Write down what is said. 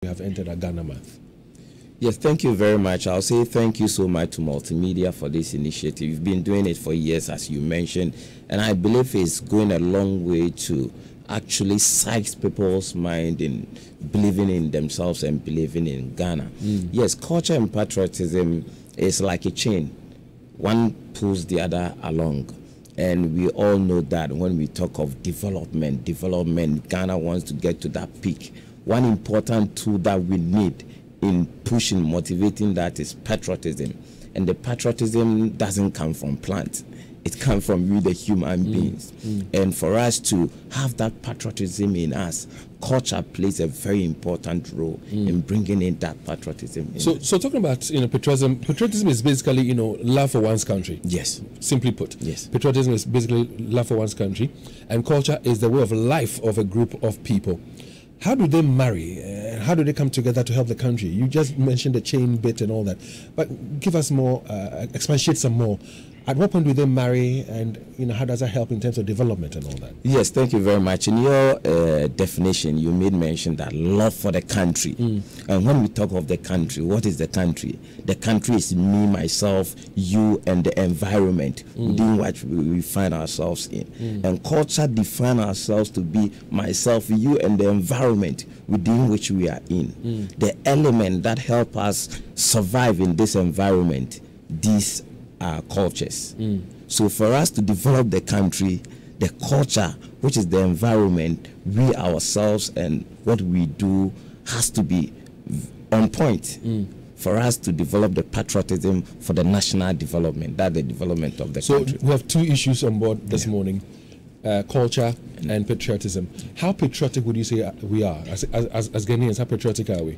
we have entered a Ghana month. Yes, thank you very much. I'll say thank you so much to Multimedia for this initiative. You've been doing it for years, as you mentioned, and I believe it's going a long way to actually size people's mind in believing in themselves and believing in Ghana. Yes, culture and patriotism is like a chain. One pulls the other along. And we all know that when we talk of development, Ghana wants to get to that peak. One important tool that we need in pushing, motivating that is patriotism. And the patriotism doesn't come from plants. It comes from we, the human beings. And for us to have that patriotism in us, culture plays a very important role in bringing in that patriotism. So talking about patriotism is basically love for one's country. Yes. Simply put. Yes. Patriotism is basically love for one's country, and culture is the way of life of a group of people. How do they marry? How do they come together to help the country? You just mentioned the chain bit and all that, but give us more, expatiate some more. At what point do they marry, and how does that help in terms of development and all that? Yes, thank you very much. In your definition, you made mention that love for the country. And when we talk of the country, what is the country? The country is me, myself, you, and the environment within which we find ourselves in. And culture defines ourselves to be myself, you, and the environment within which we are in. The element that help us survive in this environment, these are cultures. So for us to develop the country, the culture, which is the environment, we ourselves and what we do has to be on point for us to develop the patriotism for the national development, that the development of the country. So we have two issues on board this morning, culture and patriotism. How patriotic would you say we are as Ghanaians? How patriotic are we?